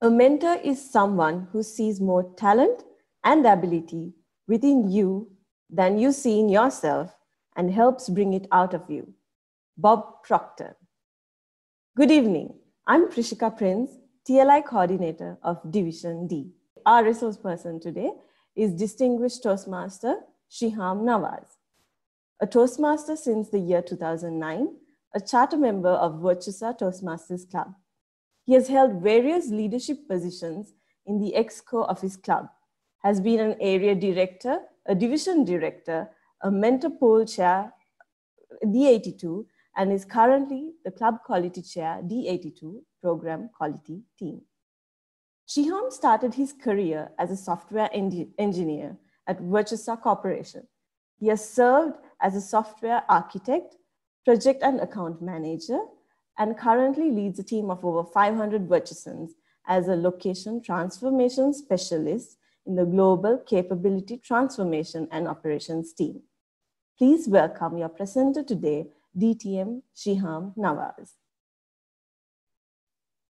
A mentor is someone who sees more talent and ability within you than you see in yourself and helps bring it out of you. Bob Proctor. Good evening. I'm Prishika Prince, TLI Coordinator of Division D. Our resource person today is Distinguished Toastmaster Shiham Nawaz. A Toastmaster since the year 2009, a charter member of Virtusa Toastmasters Club. He has held various leadership positions in the exco of his club, has been an area director, a division director, a mentor poll chair, D82, and is currently the club quality chair, D82, program quality team. Shiham started his career as a software engineer at Virtusa Corporation. He has served as a software architect, project and account manager, and currently leads a team of over 500 Virtusans as a location transformation specialist in the Global Capability Transformation and Operations team. Please welcome your presenter today, DTM Shiham Nawaz.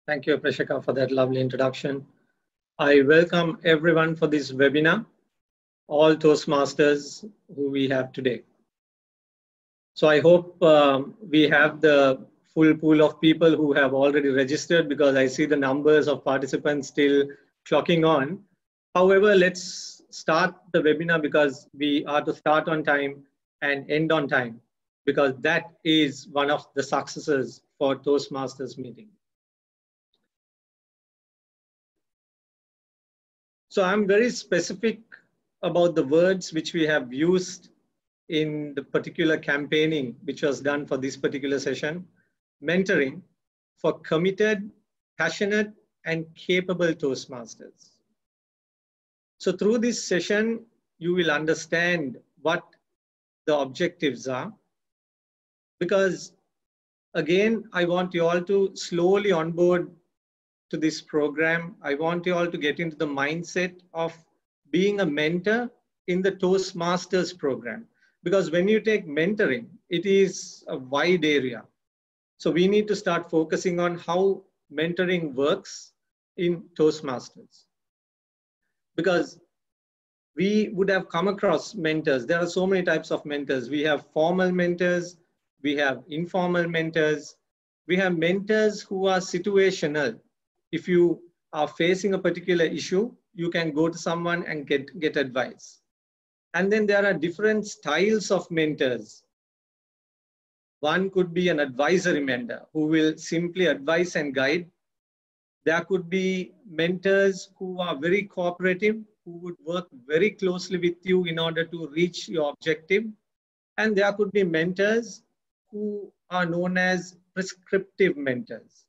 Thank you, Prashika, for that lovely introduction. I welcome everyone for this webinar, all Toastmasters who we have today. So I hope we have the full pool of people who have already registered, because I see the numbers of participants still clocking on. However, let's start the webinar, because we are to start on time and end on time, because that is one of the successes for Toastmasters meeting. So I'm very specific about the words which we have used in the particular campaigning which was done for this particular session. Mentoring for committed, passionate, and capable Toastmasters. So through this session, you will understand what the objectives are, because again, I want you all to slowly onboard to this program. I want you all to get into the mindset of being a mentor in the Toastmasters program, because when you take mentoring, it is a wide area. So we need to start focusing on how mentoring works in Toastmasters, because we would have come across mentors. There are so many types of mentors. We have formal mentors, we have informal mentors, we have mentors who are situational. If you are facing a particular issue, you can go to someone and get advice. And then there are different styles of mentors. One could be an advisory mentor who will simply advise and guide. There could be mentors who are very cooperative, who would work very closely with you in order to reach your objective. And there could be mentors who are known as prescriptive mentors.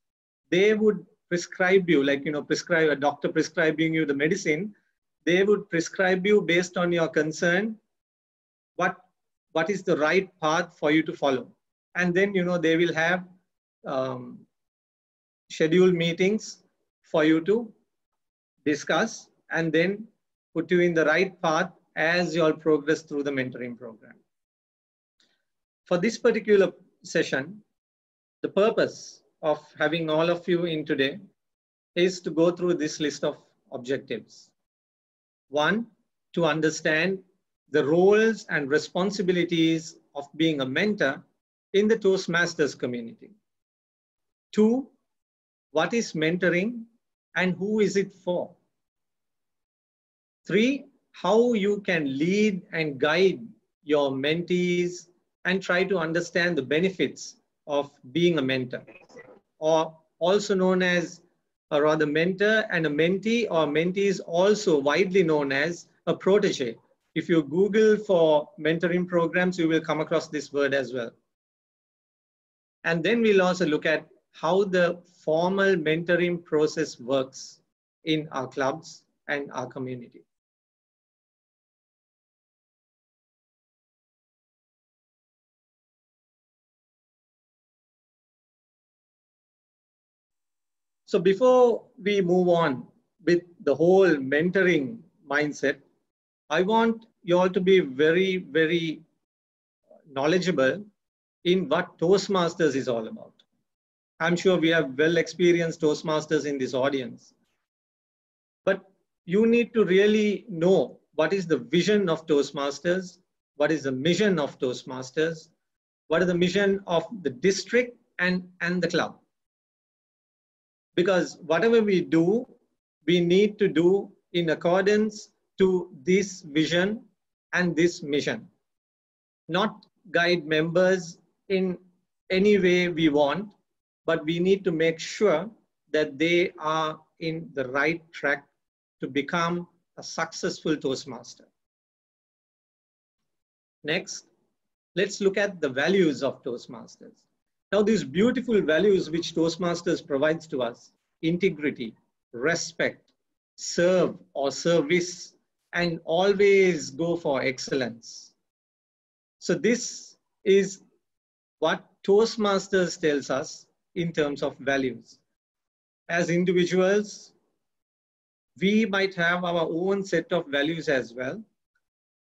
They would prescribe you, like, prescribe a doctor prescribing you the medicine. They would prescribe you based on your concern, what is the right path for you to follow. And then, they will have scheduled meetings for you to discuss and then put you in the right path as you all progress through the mentoring program. For this particular session, the purpose of having all of you in today is to go through this list of objectives. One, to understand the roles and responsibilities of being a mentor in the Toastmasters community. Two, what is mentoring and who is it for? Three, how you can lead and guide your mentees and try to understand the benefits of being a mentor, or also known as a rather mentor and a mentee, or mentee is also widely known as a protege. If you Google for mentoring programs, you will come across this word as well. And then we'll also look at how the formal mentoring process works in our clubs and our community. So before we move on with the whole mentoring mindset, I want you all to be very, very knowledgeable in what Toastmasters is all about. I'm sure we have well-experienced Toastmasters in this audience. you need to really know what is the vision of Toastmasters, what is the mission of Toastmasters, what is the mission of the district and the club. Because whatever we do, we need to do in accordance to this vision and this mission. Not guide members in any way we want, but we need to make sure that they are in the right track to become a successful Toastmaster. Next, let's look at the values of Toastmasters. Now, these beautiful values which Toastmasters provides to us: integrity, respect, serve or service, and always go for excellence. So this is what Toastmasters tells us in terms of values. As individuals, we might have our own set of values as well.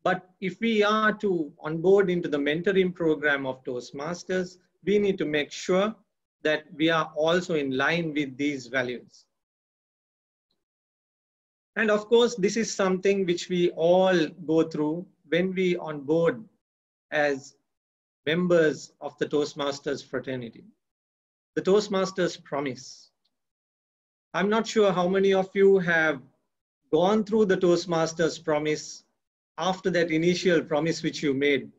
But if we are to onboard into the mentoring program of Toastmasters, we need to make sure that we are also in line with these values. And of course, this is something which we all go through when we onboard as members of the Toastmasters fraternity. The Toastmasters Promise. I'm not sure how many of you have gone through the Toastmasters Promise after that initial promise which you made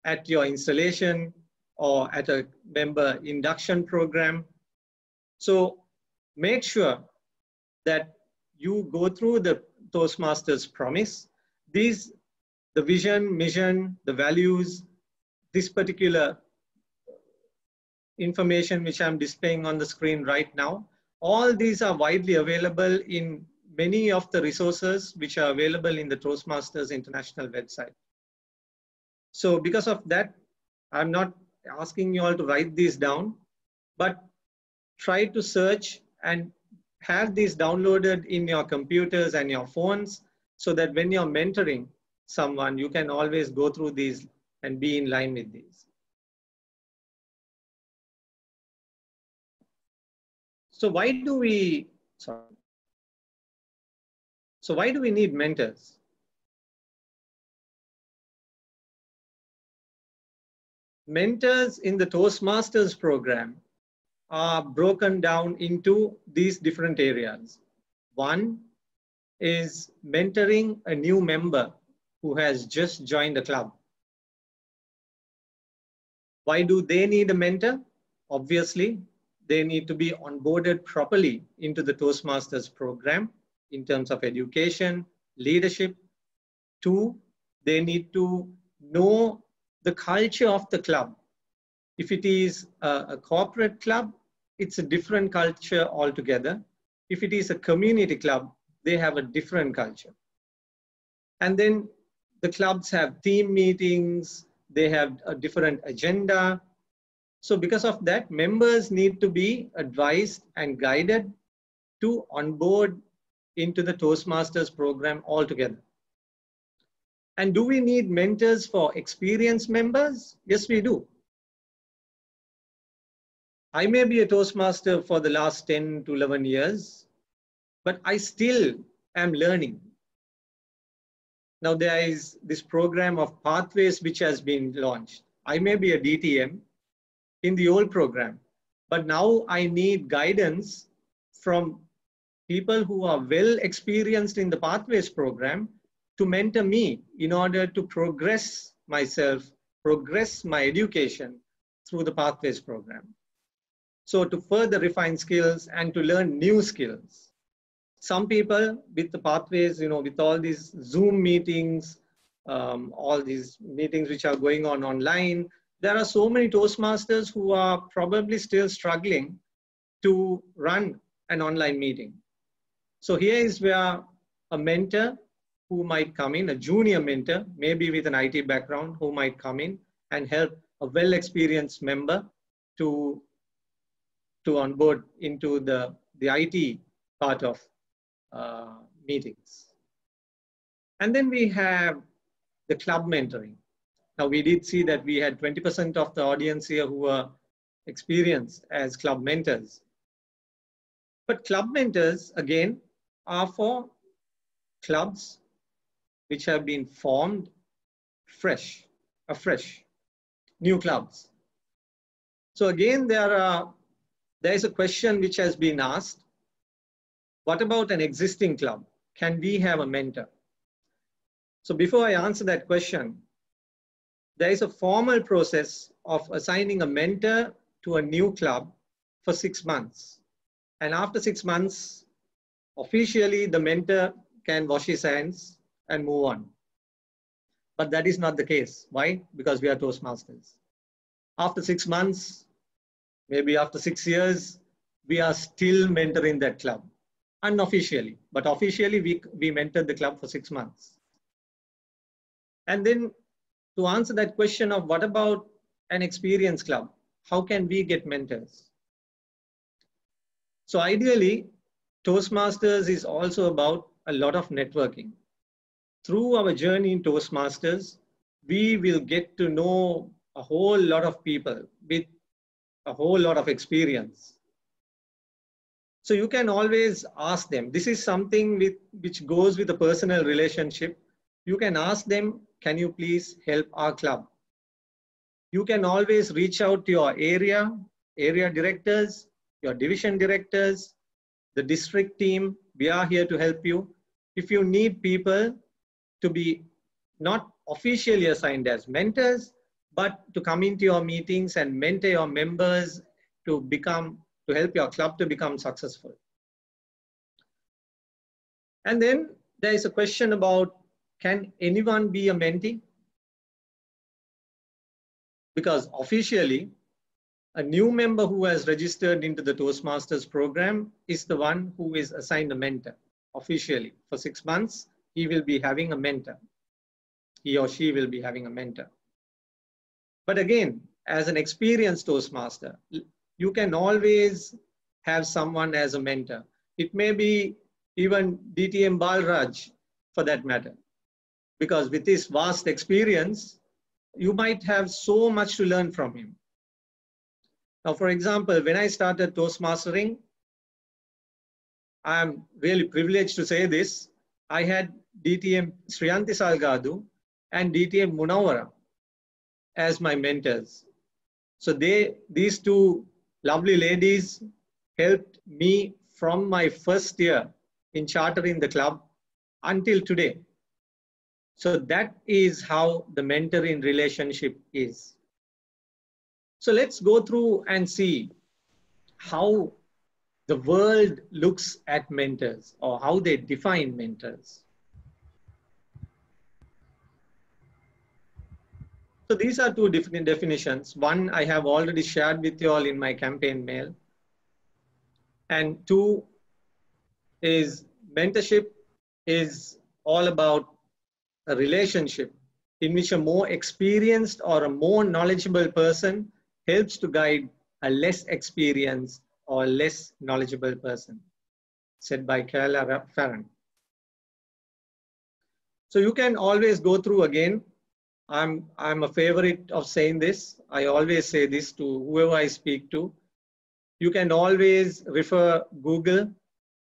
at your installation or at a member induction program. So make sure that you go through the Toastmasters Promise. The vision, mission, the values, this particular information which I'm displaying on the screen right now, all these are widely available in many of the resources which are available in the Toastmasters International website. So because of that, I'm not asking you all to write these down, but try to search and have these downloaded in your computers and your phones so that when you're mentoring someone, you can always go through these and be in line with these. So why do we need mentors? Mentors in the Toastmasters program are broken down into these different areas. One is mentoring a new member who has just joined the club. Why do they need a mentor? Obviously, they need to be onboarded properly into the Toastmasters program in terms of education, leadership. Two, they need to know the culture of the club. If it is a corporate club, it's a different culture altogether. If it is a community club, they have a different culture. And then the clubs have team meetings, they have a different agenda. So because of that, members need to be advised and guided to onboard into the Toastmasters program altogether. And do we need mentors for experienced members? Yes, we do. I may be a Toastmaster for the last 10 to 11 years, but I still am learning. Now there is this program of pathways which has been launched. I may be a DTM in the old program, but now I need guidance from people who are well experienced in the pathways program to mentor me in order to progress myself, progress my education through the pathways program. So to further refine skills and to learn new skills. Some people with the pathways, with all these Zoom meetings, all these meetings which are going on online, there are so many Toastmasters who are probably still struggling to run an online meeting. So here is where a mentor who might come in, a junior mentor, maybe with an IT background, who might come in and help a well-experienced member to onboard into the IT part of meetings. And then we have the club mentoring. Now we did see that we had 20% of the audience here who were experienced as club mentors. But club mentors, again, are for clubs which have been formed afresh, new clubs. So again, there is a question which has been asked. What about an existing club? Can we have a mentor? So before I answer that question, there is a formal process of assigning a mentor to a new club for 6 months. And after 6 months, officially the mentor can wash his hands and move on. But that is not the case. Why? Because we are Toastmasters. After 6 months, maybe after 6 years, we are still mentoring that club. Unofficially, but officially we mentored the club for 6 months. And then to answer that question of what about an experienced club? How can we get mentors? So ideally, Toastmasters is also about a lot of networking. Through our journey in Toastmasters, we will get to know a whole lot of people with a whole lot of experience. So you can always ask them. This is something which goes with a personal relationship. You can ask them, can you please help our club? You can always reach out to your area directors, your division directors, the district team. We are here to help you. If you need people to be not officially assigned as mentors, but to come into your meetings and mentor your members to help your club to become successful. And then there is a question about, can anyone be a mentee? Because officially, a new member who has registered into the Toastmasters program is the one who is assigned a mentor. Officially, for 6 months, he will be having a mentor. He or she will be having a mentor. But again, as an experienced Toastmaster, you can always have someone as a mentor. It may be even DTM Balraj for that matter. Because with his vast experience, you might have so much to learn from him. Now, for example, when I started Toastmastering, I'm really privileged to say this. I had DTM Sriyanti Salgadu and DTM Munawara as my mentors. So these two lovely ladies helped me from my first year in chartering the club until today. So that is how the mentoring relationship is. So let's go through and see how the world looks at mentors or how they define mentors. So these are two different definitions. One I have already shared with you all in my campaign mail. And two is mentorship is all about a relationship in which a more experienced or a more knowledgeable person helps to guide a less experienced or less knowledgeable person, said by Kayla Farron. So you can always go through again. I'm a favorite of saying this. I always say this to whoever I speak to. You can always refer Google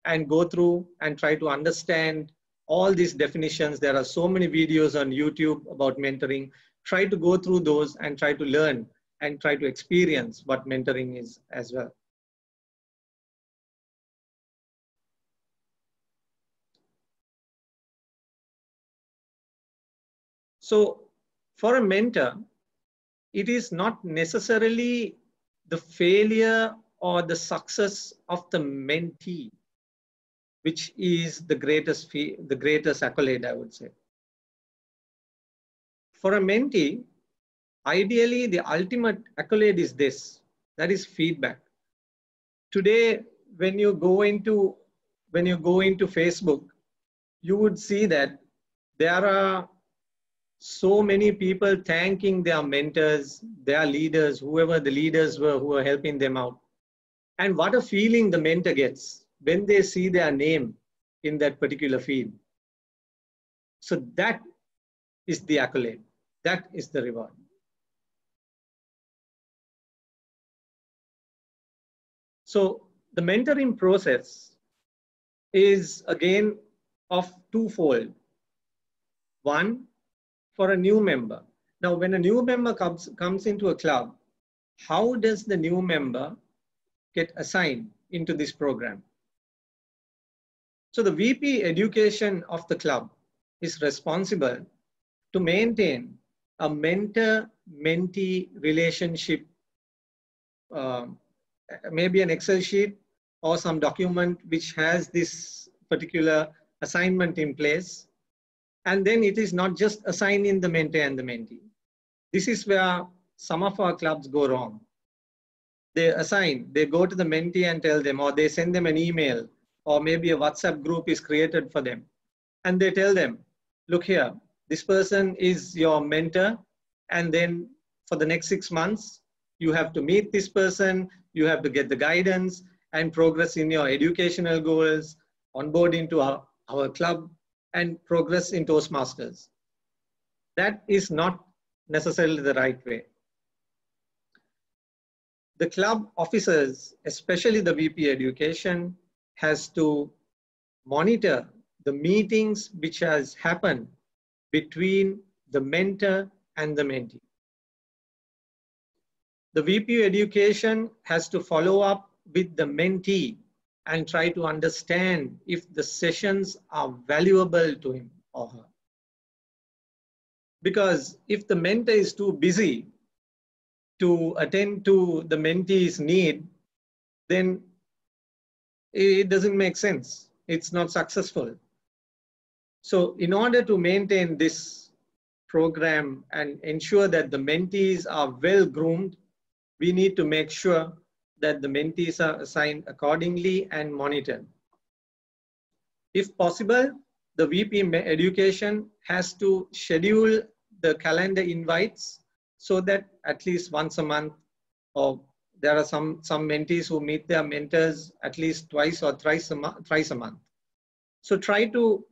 and go through and try to understand all these definitions. There are so many videos on YouTube about mentoring. Try to go through those and try to learn and try to experience what mentoring is as well. So for a mentor, it is not necessarily the failure or the success of the mentee, which is the greatest accolade, I would say. For a mentee, ideally, the ultimate accolade is this, that is feedback. Today, when you go into Facebook, you would see that there are so many people thanking their mentors, their leaders, whoever the leaders were who were helping them out. And what a feeling the mentor gets when they see their name in that particular field. So that is the accolade. That is the reward. So the mentoring process is, again, of twofold. One, for a new member. Now, when a new member comes into a club, how does the new member get assigned into this program? So the VP education of the club is responsible to maintain a mentor-mentee relationship, maybe an Excel sheet or some document which has this particular assignment in place. And then it is not just assigning the mentor and the mentee. This is where some of our clubs go wrong. They go to the mentee and tell them, or they send them an email, or maybe a WhatsApp group is created for them. And they tell them, look here, this person is your mentor. And then for the next 6 months, you have to meet this person, you have to get the guidance and progress in your educational goals, onboard into our club, and progress in Toastmasters. That is not necessarily the right way. The club officers, especially the VP education, has to monitor the meetings which has happened between the mentor and the mentee. The VP education has to follow up with the mentee and try to understand if the sessions are valuable to him or her. Because if the mentor is too busy to attend to the mentee's need, then it doesn't make sense. It's not successful. So in order to maintain this program and ensure that the mentees are well groomed, we need to make sure that the mentees are assigned accordingly and monitored. If possible, the VP education has to schedule the calendar invites so that at least once a month, or there are some mentees who meet their mentors at least twice or thrice a month. So try to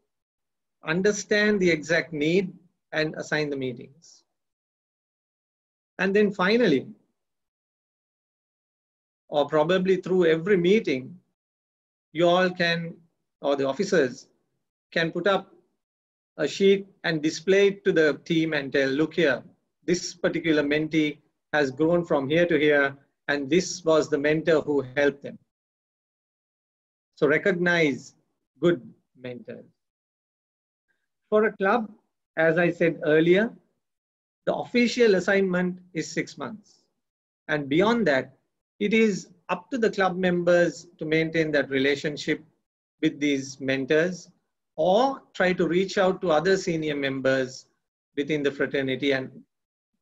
understand the exact need and assign the meetings. And then finally, or probably through every meeting, you all can, or the officers can put up a sheet and display it to the team and tell, look here, this particular mentee has grown from here to here, and this was the mentor who helped them. So recognize good mentors. For a club, as I said earlier, the official assignment is 6 months. And beyond that, it is up to the club members to maintain that relationship with these mentors, or try to reach out to other senior members within the fraternity and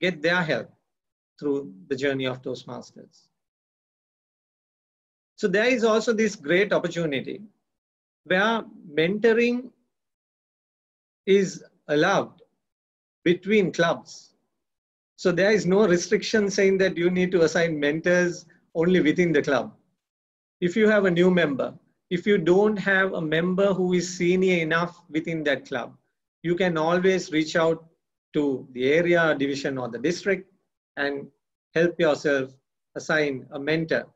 get their help through the journey of Toastmasters. So there is also this great opportunity where mentoring is allowed between clubs. So there is no restriction saying that you need to assign mentors only within the club. If you have a new member, if you don't have a member who is senior enough within that club, you can always reach out to the area, division, or the district and help yourself assign a mentor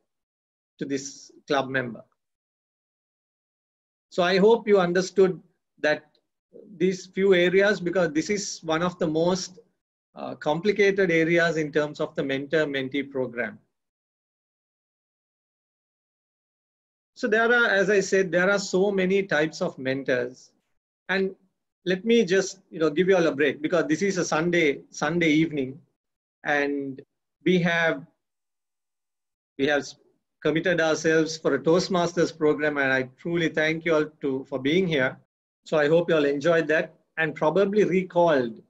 to this club member. So I hope you understood that these few areas, because this is one of the most complicated areas in terms of the mentor-mentee program. So there are, as I said, there are so many types of mentors. And let me just give you all a break, because this is a Sunday evening, and we have committed ourselves for a Toastmasters program, and I truly thank you all for being here. So I hope you all enjoyed that and probably recalled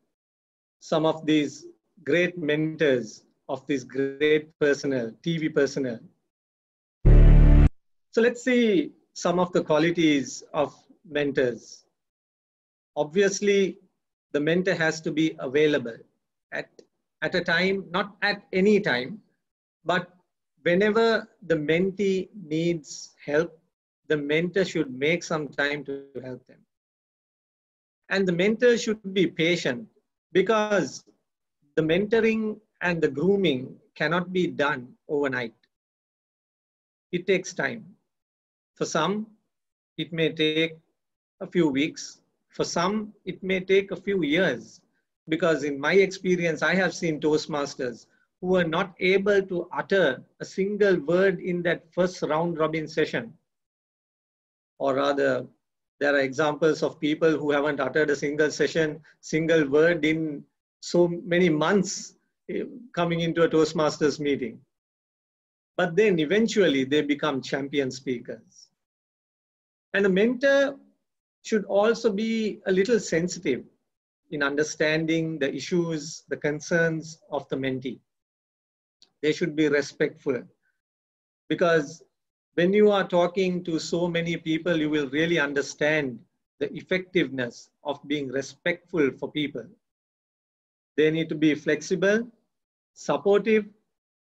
some of these great mentors of this great personnel, TV personnel. So let's see some of the qualities of mentors. Obviously, the mentor has to be available at a time, not at any time, but whenever the mentee needs help, the mentor should make some time to help them. And the mentor should be patient, because the mentoring and the grooming cannot be done overnight. It takes time. For some, it may take a few weeks. For some, it may take a few years, because in my experience, I have seen Toastmasters who are not able to utter a single word in that first round robin session. Or rather, there are examples of people who haven't uttered a single word in so many months coming into a Toastmasters meeting. But then eventually they become champion speakers. And a mentor should also be a little sensitive in understanding the issues, the concerns of the mentee. They should be respectful, because when you are talking to so many people, you will really understand the effectiveness of being respectful for people. They need to be flexible, supportive,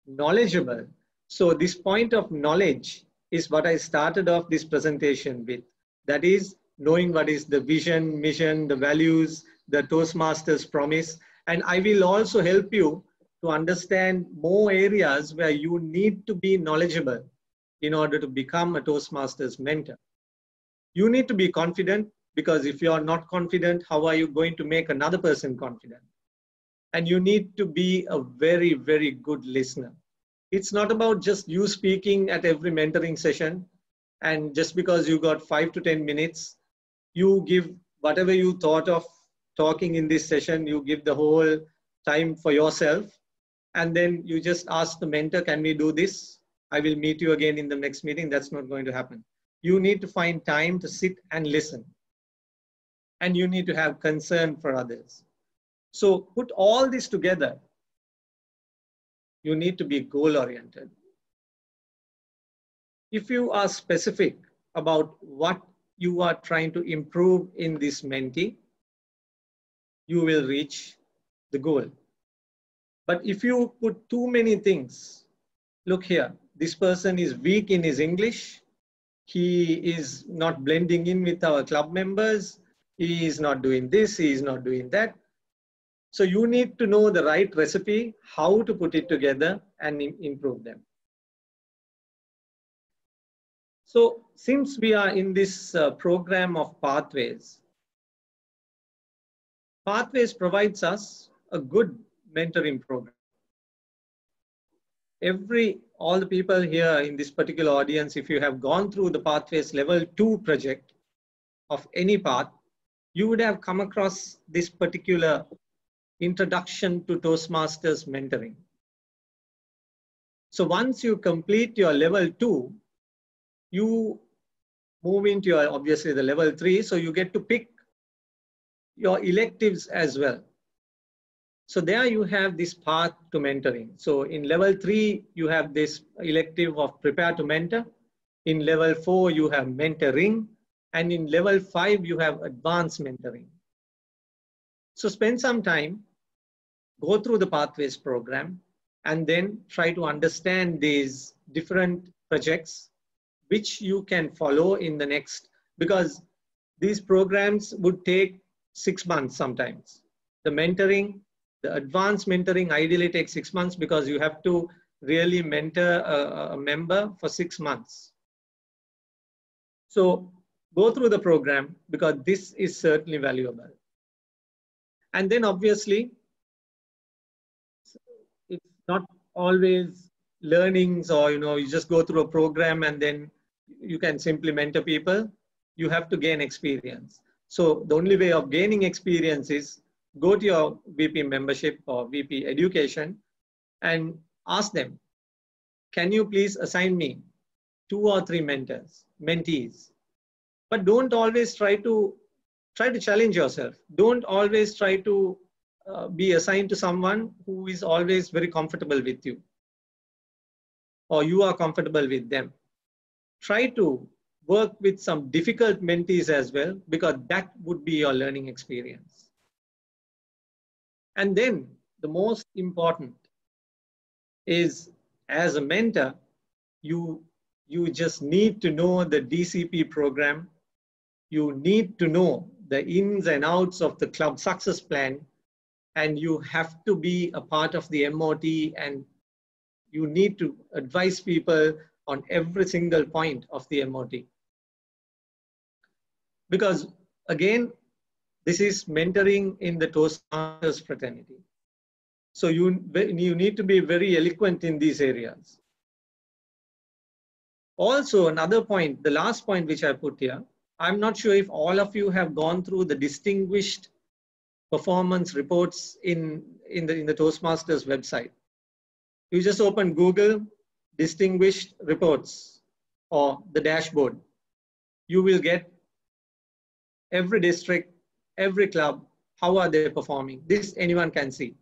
knowledgeable. So this point of knowledge is what I started off this presentation with. That is knowing what is the vision, mission, the values, the Toastmasters Promise. And I will also help you to understand more areas where you need to be knowledgeable in order to become a Toastmasters mentor. You need to be confident, because if you are not confident, how are you going to make another person confident? And you need to be a very, very good listener. It's not about just you speaking at every mentoring session, and just because you got 5 to 10 minutes, you give whatever you thought of talking in this session, you give the whole time for yourself, and then you just ask the mentor, can we do this? I will meet you again in the next meeting. That's not going to happen. You need to find time to sit and listen. And you need to have concern for others. So put all this together. You need to be goal-oriented. If you are specific about what you are trying to improve in this mentee, you will reach the goal. But if you put too many things, look here, this person is weak in his English. He is not blending in with our club members. He is not doing this. He is not doing that. So you need to know the right recipe, how to put it together and improve them. So since we are in this program of Pathways, Pathways provides us a good mentoring program. All the people here in this particular audience, if you have gone through the Pathways Level 2 project of any path, you would have come across this particular introduction to Toastmasters mentoring. So once you complete your level 2, you move into your, obviously, the level 3. So you get to pick your electives as well. So there you have this path to mentoring. So in level 3, you have this elective of prepare to mentor. In level 4, you have mentoring. And in level 5, you have advanced mentoring. So spend some time, go through the Pathways program, and then try to understand these different projects which you can follow in the next, because these programs would take 6 months sometimes. The mentoring, the advanced mentoring ideally takes 6 months, because you have to really mentor a member for 6 months. So go through the program, because this is certainly valuable. And then obviously, it's not always learnings or, you just go through a program and then you can simply mentor people. You have to gain experience. So the only way of gaining experience is go to your VP membership or VP education and ask them, can you please assign me 2 or 3 mentees? But don't always try to challenge yourself. Don't always try to be assigned to someone who is always very comfortable with you, or you are comfortable with them. Try to work with some difficult mentees as well, because that would be your learning experience. And then the most important is, as a mentor, you just need to know the DCP program. You need to know the ins and outs of the club success plan, and you have to be a part of the MOT, and you need to advise people on every single point of the MOT. Because again, this is mentoring in the Toastmasters fraternity. So you need to be very eloquent in these areas. Also, another point, the last point which I put here, I'm not sure if all of you have gone through the distinguished performance reports in the Toastmasters website. You just open Google distinguished reports or the dashboard. You will get every district, every club, how are they performing? This anyone can see.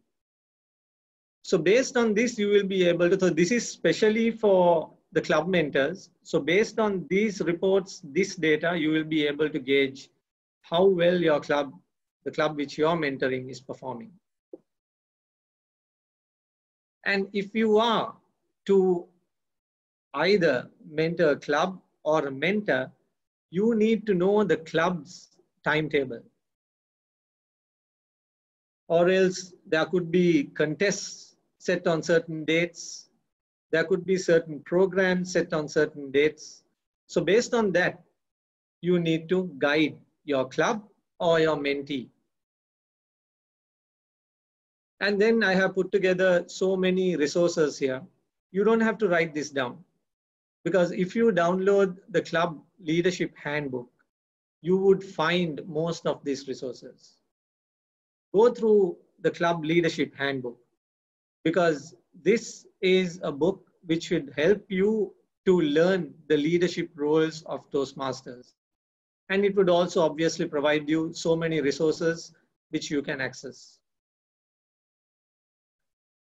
So based on this, you will be able to, so this is specially for the club mentors. So based on these reports, this data, you will be able to gauge how well your club, the club which you're mentoring, is performing. And if you are to either mentor a club or a mentor, you need to know the club's timetable. Or else there could be contests set on certain dates. There could be certain programs set on certain dates. So based on that, you need to guide your club or your mentee. And then I have put together so many resources here. You don't have to write this down, because if you download the club leadership handbook, you would find most of these resources. Go through the club leadership handbook, because this is a book which should help you to learn the leadership roles of Toastmasters. And it would also obviously provide you so many resources which you can access.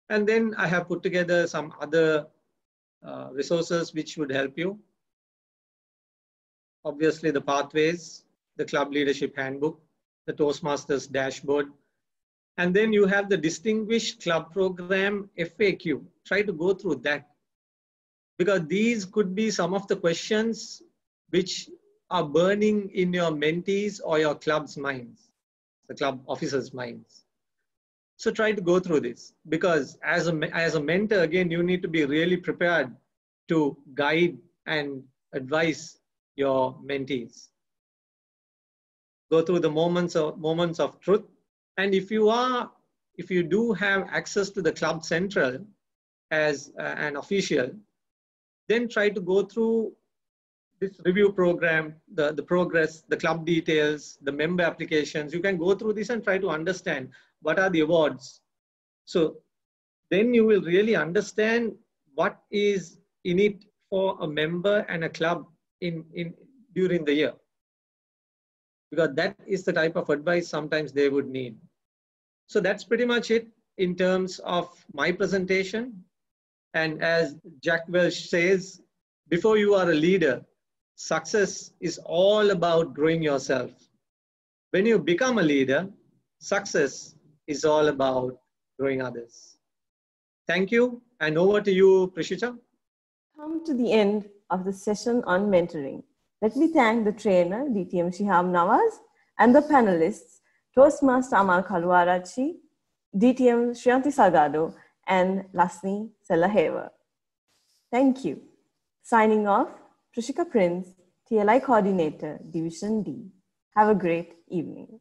And then I have put together some other resources which would help you. Obviously the pathways, the club leadership handbook, the Toastmasters dashboard, and then you have the distinguished club program FAQ. Try to go through that, because these could be some of the questions which are burning in your mentees or your club's minds, the club officers' minds. So try to go through this, because as a mentor, again, you need to be really prepared to guide and advise your mentees. Go through the moments of truth. And if you do have access to the Club Central as an official, then try to go through this review program, the progress, the club details, the member applications. You can go through this and try to understand what are the awards. So then you will really understand what is in it for a member and a club during the year. Because that is the type of advice sometimes they would need. So that's pretty much it in terms of my presentation. And as Jack Welch says, before you are a leader, success is all about growing yourself. When you become a leader, success is all about growing others. Thank you, and over to you, Prishita. Come to the end of the session on mentoring. Let me thank the trainer, DTM Shihab Nawaz, and the panelists, Toastmaster Amal Khalwarachi, DTM Shriyanti Salgado, and Lasni Selaheva. Thank you. Signing off, Prishika Prince, TLI Coordinator, Division D. Have a great evening.